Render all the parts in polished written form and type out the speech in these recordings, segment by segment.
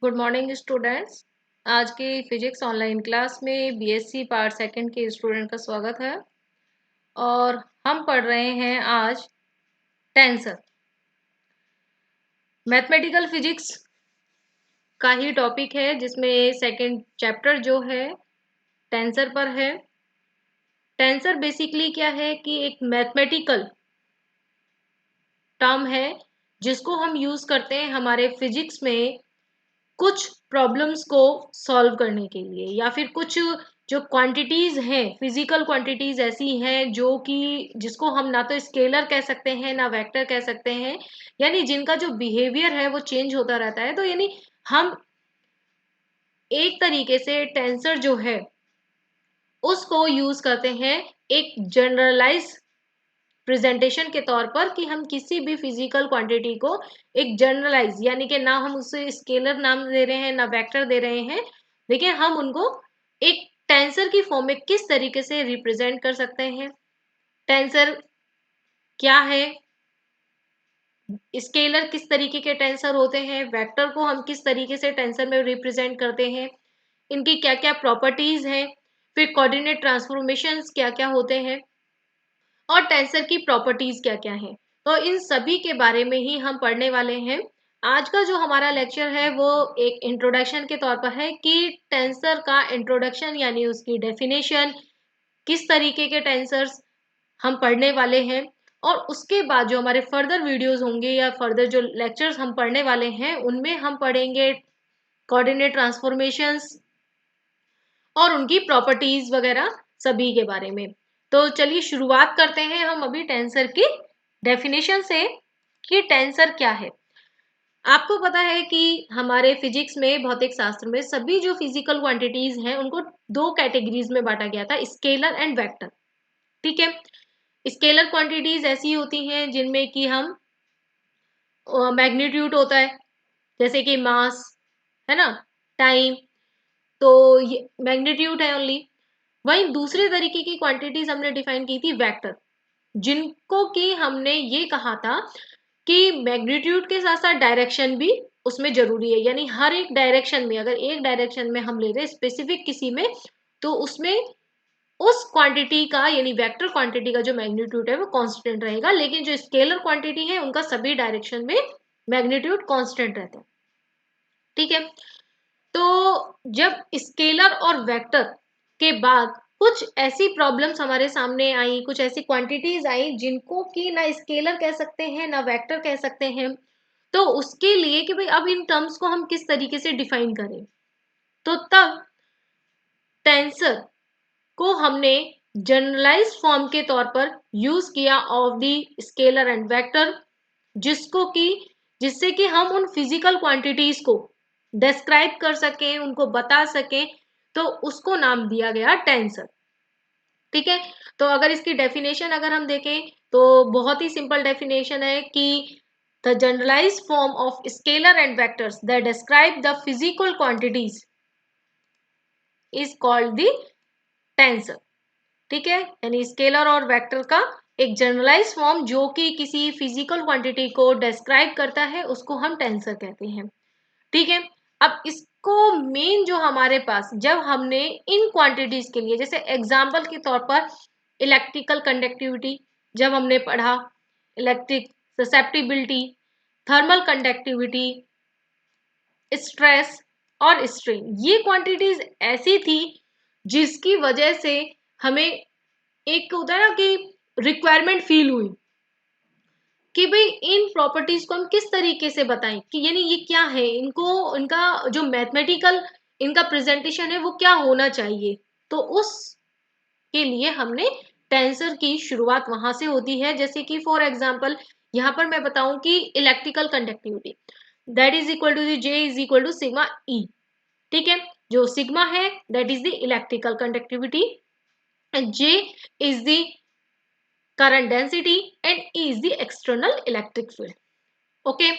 Good morning students. आज की physics online class में बीएससी पार्ट सेकंड के स्टूडेंट का स्वागत है और हम पढ़ रहे हैं आज टेंसर। मैथमेटिकल फिजिक्स का ही टॉपिक है जिसमें सेकंड चैप्टर जो है टेंसर पर है। टेंसर बेसिकली क्या है कि एक मैथमेटिकल टर्म है जिसको हम यूज करते हैं हमारे फिजिक्स में कुछ प्रॉब्लम्स को सॉल्व करने के लिए, या फिर कुछ जो क्वांटिटीज हैं, फिजिकल क्वांटिटीज ऐसी हैं जो कि जिसको हम ना तो स्केलर कह सकते हैं ना वेक्टर कह सकते हैं, यानी जिनका जो बिहेवियर है वो चेंज होता रहता है। तो यानी हम एक तरीके से टेंसर जो है उसको यूज करते हैं एक जनरलाइज प्रेजेंटेशन के तौर पर कि हम किसी भी फिजिकल क्वांटिटी को एक जनरलाइज, यानी कि ना हम उसे स्केलर नाम दे रहे हैं ना वेक्टर दे रहे हैं, लेकिन हम उनको एक टेंसर की फॉर्म में किस तरीके से रिप्रेजेंट कर सकते हैं। टेंसर क्या है, स्केलर किस तरीके के टेंसर होते हैं, वेक्टर को हम किस तरीके से टेंसर में रिप्रेजेंट करते हैं, इनकी क्या क्या प्रॉपर्टीज हैं, फिर कोऑर्डिनेट ट्रांसफॉर्मेशंस क्या क्या होते हैं और टेंसर की प्रॉपर्टीज क्या क्या हैं। तो इन सभी के बारे में ही हम पढ़ने वाले हैं। आज का जो हमारा लेक्चर है वो एक इंट्रोडक्शन के तौर पर है कि टेंसर का इंट्रोडक्शन यानी उसकी डेफिनेशन, किस तरीके के टेंसर्स हम पढ़ने वाले हैं, और उसके बाद जो हमारे फर्दर वीडियोस होंगे या फर्दर जो लेक्चर्स हम पढ़ने वाले हैं उनमें हम पढ़ेंगे कोऑर्डिनेट ट्रांसफॉर्मेशंस और उनकी प्रॉपर्टीज वगैरह सभी के बारे में। तो चलिए शुरुआत करते हैं हम अभी टेंसर की डेफिनेशन से कि टेंसर क्या है। आपको पता है कि हमारे फिजिक्स में, भौतिक शास्त्र में, सभी जो फिजिकल क्वांटिटीज हैं उनको दो कैटेगरीज में बांटा गया था, स्केलर एंड वेक्टर। ठीक है, स्केलर क्वांटिटीज ऐसी होती हैं जिनमें कि हम मैग्नीट्यूड होता है, जैसे कि मास, है ना, टाइम, तो ये मैग्नीट्यूड है ओनली। वहीं दूसरे तरीके की क्वांटिटीज हमने डिफाइन की थी वेक्टर, जिनको कि हमने ये कहा था कि मैग्नीट्यूड के साथ साथ डायरेक्शन भी उसमें जरूरी है, यानी हर एक डायरेक्शन में, अगर एक डायरेक्शन में हम ले रहे हैं स्पेसिफिक किसी में, तो उसमें उस क्वांटिटी का यानी वेक्टर क्वांटिटी का जो मैग्नीट्यूड है वो कांस्टेंट रहेगा, लेकिन जो स्केलर क्वांटिटी है उनका सभी डायरेक्शन में मैग्नीट्यूड कांस्टेंट रहता है। ठीक है, तो जब स्केलर और वेक्टर के बाद कुछ ऐसी प्रॉब्लम्स हमारे सामने आई, कुछ ऐसी क्वांटिटीज आई जिनको कि ना स्केलर कह सकते हैं ना वेक्टर कह सकते हैं, तो उसके लिए कि भाई अब इन टर्म्स को हम किस तरीके से डिफाइन करें, तो तब टेंसर को हमने जनरलाइज फॉर्म के तौर पर यूज किया of the scalar and vector, जिसको कि जिससे कि हम उन फिजिकल क्वांटिटीज को डिस्क्राइब कर सकें, उनको बता सकें, तो उसको नाम दिया गया टेंसर। ठीक है, तो अगर इसकी डेफिनेशन अगर हम देखें तो बहुत ही सिंपल डेफिनेशन है कि the generalize form of scalar and vectors that describe the physical quantities is called the tensor. ठीक है, यानी स्केलर और वेक्टर का एक जनरलाइज फॉर्म जो कि किसी फिजिकल क्वांटिटी को डिस्क्राइब करता है उसको हम टेंसर कहते हैं। ठीक है, अब इसको मेन जो हमारे पास जब हमने इन क्वांटिटीज के लिए, जैसे एग्जांपल के तौर पर इलेक्ट्रिकल कंडक्टिविटी जब हमने पढ़ा, electric susceptibility, thermal conductivity, stress और स्ट्रेन, ये क्वांटिटीज ऐसी थी जिसकी वजह से हमें एक होता है ना कि रिक्वायरमेंट फील हुई कि भाई इन प्रॉपर्टीज को हम किस तरीके से बताएं, कि यानी ये क्या है, इनको इनका जो मैथमेटिकल इनका प्रेजेंटेशन है वो क्या होना चाहिए। तो उसके लिए हमने टेंसर की शुरुआत वहां से होती है। जैसे कि फॉर एग्जांपल यहाँ पर मैं बताऊं कि electrical conductivity that is equal to J is equal to sigma E. ठीक है, जो सिग्मा है that is the electrical conductivity and J is the current density and E is the external electric field. Okay,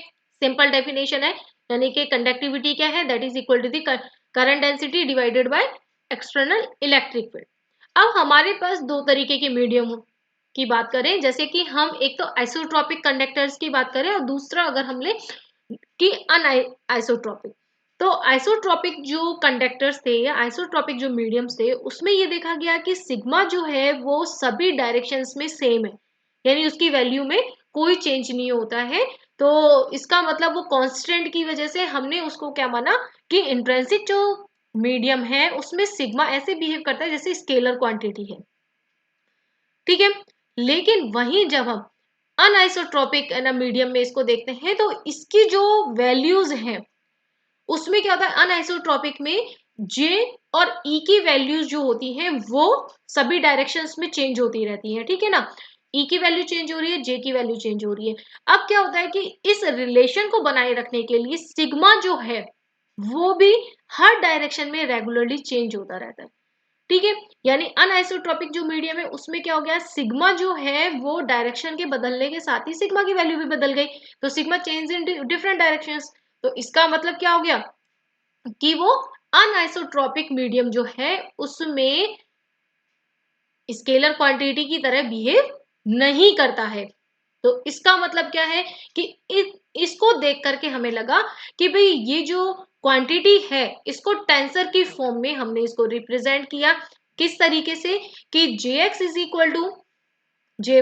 simple definition है, यानी कि conductivity क्या है, that is equal to the current density divided by external electric field. अब हमारे पास दो तरीके के मीडियम की बात करें, जैसे कि हम एक तो आइसोट्रोपिक कंडक्टर्स की बात करें और दूसरा अगर हम ले कि अनआइसोट्रोपिक। तो आइसोट्रॉपिक जो कंडक्टर्स थे या आइसोट्रॉपिक जो मीडियम्स थे उसमें ये देखा गया कि सिग्मा जो है वो सभी डायरेक्शंस में सेम है, यानी उसकी वैल्यू में कोई चेंज नहीं होता है। तो इसका मतलब वो कांस्टेंट की वजह से हमने उसको क्या माना कि इंट्रिंसिक जो मीडियम है उसमें सिग्मा ऐसे बिहेव करता है जैसे स्केलर क्वांटिटी है, ठीक है। लेकिन वहीं जब हम अनआइसोट्रॉपिक मीडियम में इसको देखते हैं तो इसकी जो वैल्यूज हैं उसमें क्या होता है, अनआइसोट्रॉपिक में जे और ई की वैल्यूज जो होती हैं वो सभी डायरेक्शंस में चेंज होती रहती है, ठीक है ना। ई की वैल्यू चेंज हो रही है, जे की वैल्यू चेंज हो रही है। अब क्या होता है कि इस रिलेशन को बनाए रखने के लिए सिग्मा जो है वो भी हर डायरेक्शन में रेगुलरली चेंज होता रहता है, ठीक है। यानी अनआइसोट्रॉपिक जो मीडियम है उसमें क्या हो गया, सिग्मा जो है वो डायरेक्शन के बदलने के साथ ही सिग्मा की वैल्यू भी बदल गई, तो sigma change in different directions. तो इसका मतलब क्या हो गया कि वो अनआइसोट्रॉपिक मीडियम जो है उसमें स्केलर क्वांटिटी की तरह बिहेव नहीं करता है। तो इसका मतलब क्या है कि इसको देख करके हमें लगा कि भाई ये जो क्वांटिटी है इसको टेंसर की फॉर्म में हमने इसको रिप्रेजेंट किया, किस तरीके से कि jx is equal to jy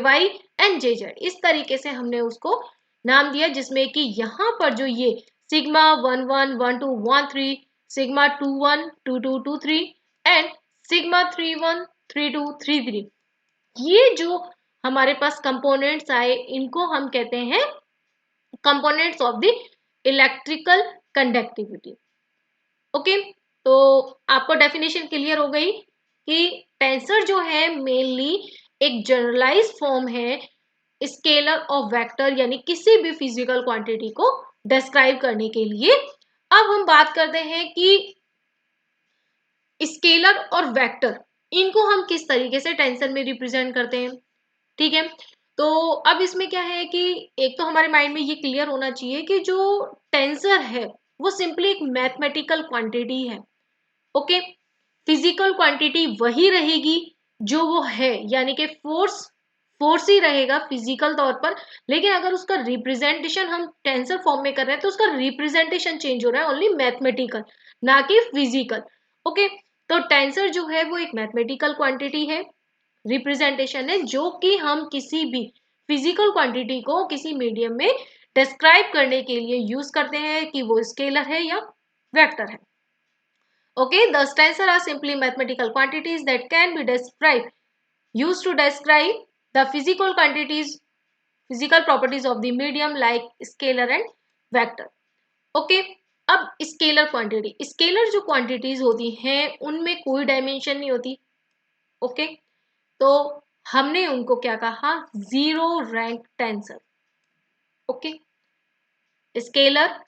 and jz, इस तरीके से हमने उसको नाम दिया, जिसमें कि यहाँ पर जो ये सिग्मा 11 12 13, सिग्मा 21 22 23 एंड सिग्मा 31 32 33, ये जो हमारे पास कंपोनेंट्स आए इनको हम कहते हैं components of the electrical conductivity. Okay, तो आपको डेफिनेशन क्लियर हो गई कि टेंसर जो है मेनली एक जनरलाइज फॉर्म है स्केलर और वेक्टर, यानी किसी भी फिजिकल क्वांटिटी को डिस्क्राइब करने के लिए। अब हम बात करते हैं कि स्केलर और वेक्टर इनको हम किस तरीके से टेंसर में रिप्रेजेंट करते हैं, ठीक है। तो अब इसमें क्या है कि एक तो हमारे माइंड में ये क्लियर होना चाहिए कि जो टेंसर है वो सिंपली एक मैथमेटिकल क्वांटिटी है, ओके। फिजिकल क्वांटिटी वही रहेगी जो वो है, यानी कि फोर्स फोर्स ही रहेगा फिजिकल तौर पर, लेकिन अगर उसका रिप्रेजेंटेशन हम टेंसर फॉर्म में कर रहे हैं तो उसका रिप्रेजेंटेशन चेंज हो रहा है, ओनली मैथमेटिकल ना कि फिजिकल, ओके। तो टेंसर जो है वो एक मैथमेटिकल क्वांटिटी है, रिप्रेजेंटेशन है, जो कि हम किसी भी फिजिकल क्वांटिटी को किसी मीडियम में डिस्क्राइब करने के लिए यूज करते हैं कि वो स्केलर है या वेक्टर है। Okay, the tensor are simply mathematical quantities that can be described, used to describe the physical quantities, physical properties of the medium like scalar and vector. Okay, अब स्केलर क्वांटिटी, स्केलर जो quantities होती हैं उनमें कोई dimension नहीं होती, okay. तो हमने उनको क्या कहा, zero rank tensor, okay. Scalar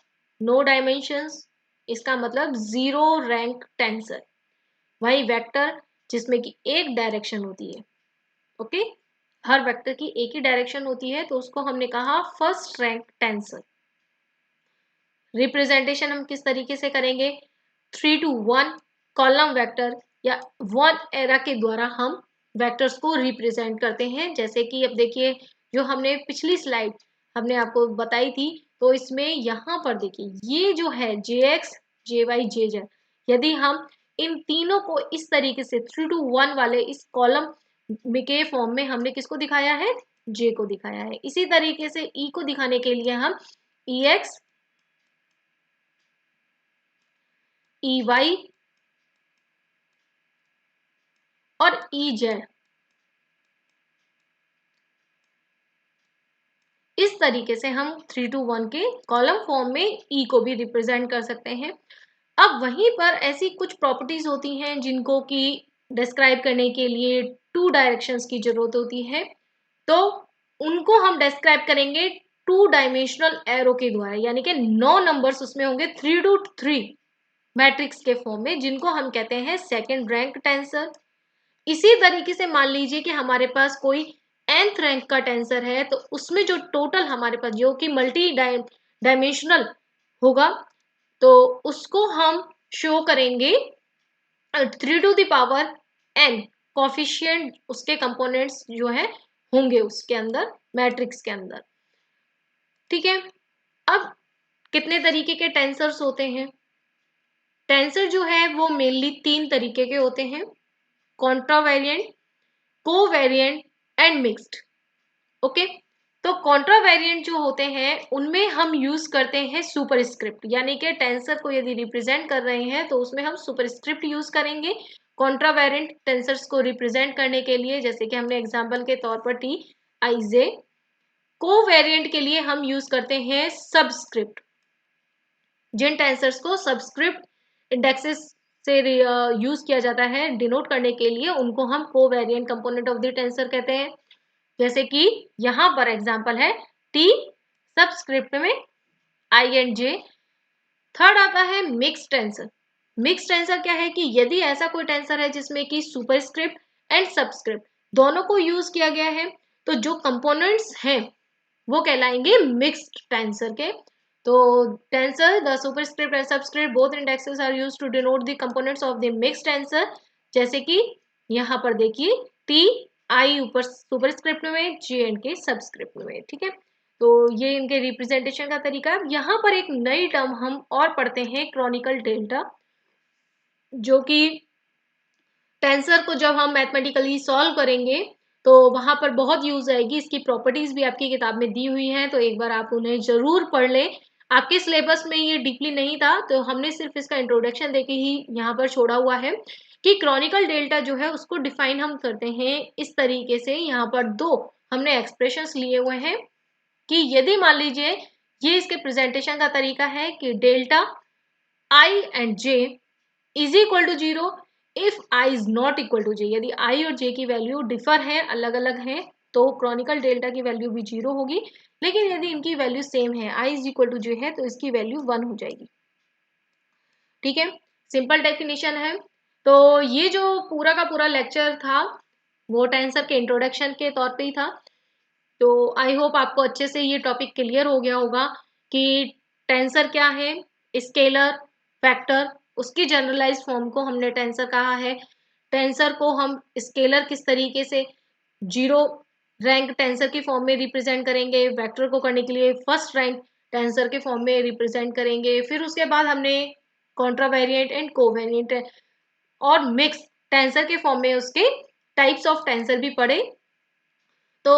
no dimensions, इसका मतलब जीरो रैंक टेंसर। वही वेक्टर जिसमें कि एक डायरेक्शन होती है, ओके, हर वेक्टर की एक ही डायरेक्शन होती है, तो उसको हमने कहा फर्स्ट रैंक टेंसर। रिप्रेजेंटेशन हम किस तरीके से करेंगे, 3 to 1 कॉलम वेक्टर या 1 एरा के द्वारा हम वेक्टर्स को रिप्रेजेंट करते हैं। जैसे कि अब देखिए जो हमने पिछली स्लाइड हमने आपको बताई थी, तो इसमें यहाँ पर देखिए ये जो है jx jy jz, यदि हम इन तीनों को इस तरीके से 3 to 1 वाले इस कॉलम के फॉर्म में हमने किसको दिखाया है, j को दिखाया है। इसी तरीके से e को दिखाने के लिए हम ex EY और EZ इस तरीके से हम 3 to 1 के कॉलम फॉर्म में E को भी रिप्रेजेंट कर सकते हैं। अब वहीं पर ऐसी कुछ प्रॉपर्टीज होती हैं जिनको कि डिस्क्राइब करने के लिए टू डायरेक्शंस की जरूरत होती है, तो उनको हम डिस्क्राइब करेंगे 2 डायमेंशनल एरो के द्वारा, यानी कि 9 नंबर्स उसमें होंगे 3 to 3 मैट्रिक्स के फॉर्म में, जिनको हम कहते हैं सेकेंड रैंक टेंसर। इसी तरीके से मान लीजिए कि हमारे पास कोई nth रैंक का टेंसर है, तो उसमें जो टोटल हमारे पास जो कि मल्टी डायमेंशनल होगा, तो उसको हम शो करेंगे 3 to the power n coefficient उसके कंपोनेंट्स जो है होंगे उसके अंदर मैट्रिक्स के अंदर, ठीक है। अब कितने तरीके के टेंसर्स होते हैं, टेंसर जो है वो मेनली 3 तरीके के होते हैं, कॉन्ट्रावेरिएंट, कोवेरिएंट एंड मिक्स्ड। ओके, तो कॉन्ट्रावेरिएंट जो होते हैं उनमें हम यूज करते हैं सुपरस्क्रिप्ट, यानी कि टेंसर को यदि रिप्रेजेंट कर रहे हैं तो उसमें हम सुपरस्क्रिप्ट यूज करेंगे कॉन्ट्रावेरिएंट टेंसर्स को रिप्रेजेंट करने के लिए, जैसे कि हमने एग्जांपल के तौर पर टी आई जे। कोवेरिएंट के लिए हम यूज करते हैं सबस्क्रिप्ट, जिन टेंसर्स को सबस्क्रिप्ट इंडेक्सेस से यूज किया जाता है डिनोट करने के लिए, उनको हम covariant component of the tensor कहते हैं। जैसे कि यहाँ पर एग्जांपल है टी सबस्क्रिप्ट में आई एंड जे। थर्ड आता है मिक्स टेंसर। मिक्स टेंसर क्या है कि यदि ऐसा कोई टेंसर है जिसमें कि सुपरस्क्रिप्ट एंड सबस्क्रिप्ट दोनों को यूज किया गया है, तो जो कंपोनेंट्स हैं वो कहलाएंगे मिक्स्ड टेंसर के। तो tensor the superscript and subscript both indexes are used to denote the components of the mixed tensor. जैसे कि यहाँ पर देखिए टी आई ऊपर सुपरस्क्रिप्ट में, जे एंड के सबस्क्रिप्ट में। ठीक है, तो ये इनके रिप्रेजेंटेशन का तरीका है। यहाँ पर एक नई टर्म हम और पढ़ते हैं, क्रॉनिकल डेल्टा, जो कि टेंसर को जब हम मैथमेटिकली सॉल्व करेंगे तो वहां पर बहुत यूज आएगी। इसकी प्रॉपर्टीज भी आपकी किताब में दी हुई हैं, तो एक बार आप उन्हें जरूर पढ़ लें। आपके सिलेबस में ये डीपली नहीं था, तो हमने सिर्फ इसका इंट्रोडक्शन देके ही यहाँ पर छोड़ा हुआ है कि क्रॉनिकल डेल्टा जो है उसको डिफाइन हम करते हैं इस तरीके से। यहाँ पर दो हमने एक्सप्रेशंस लिए हुए हैं कि यदि मान लीजिए ये इसके प्रेजेंटेशन का तरीका है कि delta I and J is equal to zero if I is not equal to J. यदि आई और जे की वैल्यू डिफर है, अलग अलग है, तो क्रॉनिकल डेल्टा की वैल्यू भी जीरो होगी। लेकिन यदि इनकी वैल्यू सेम है, आई इज इक्वल टू जे है, तो इसकी वैल्यू 1 हो जाएगी। ठीक है, सिंपल डेफिनेशन है। तो ये जो पूरा का पूरा लेक्चर था वो टेंसर के इंट्रोडक्शन के तौर पे ही था। तो आई होप आपको अच्छे से ये टॉपिक क्लियर हो गया होगा कि टेंसर क्या है, स्केलर, वेक्टर, उसकी जनरलाइज फॉर्म को हमने टेंसर कहा है। टेंसर को हम स्केलर किस तरीके से जीरो रैंक टेंसर की फॉर्म में रिप्रेजेंट करेंगे, वेक्टर को करने के लिए फर्स्ट रैंक टेंसर के फॉर्म में रिप्रेजेंट करेंगे। फिर उसके बाद हमने कॉन्ट्रावेरिएंट एंड कोवेरिएंट और मिक्स टेंसर के फॉर्म में उसके टाइप्स ऑफ टेंसर भी पढ़े। तो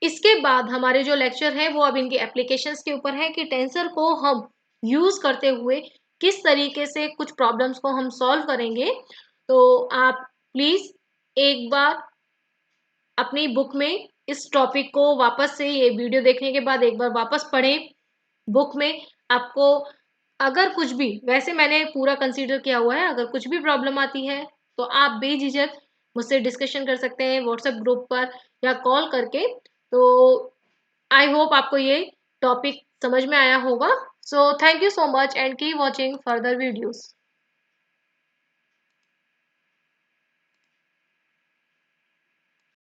इसके बाद हमारे जो लेक्चर है वो अब इनकी एप्लीकेशंस के ऊपर है कि टेंसर को हम यूज करते हुए किस तरीके से कुछ प्रॉब्लम्स को हम सॉल्व करेंगे। तो आप प्लीज एक बार अपनी बुक में इस टॉपिक को वापस से, ये वीडियो देखने के बाद एक बार वापस पढ़ें बुक में। आपको अगर कुछ भी, वैसे मैंने पूरा कंसीडर किया हुआ है, अगर कुछ भी प्रॉब्लम आती है तो आप बेझिझक मुझसे डिस्कशन कर सकते हैं व्हाट्सएप ग्रुप पर या कॉल करके। तो आई होप आपको ये टॉपिक समझ में आया होगा। So thank you so much and keep watching further videos.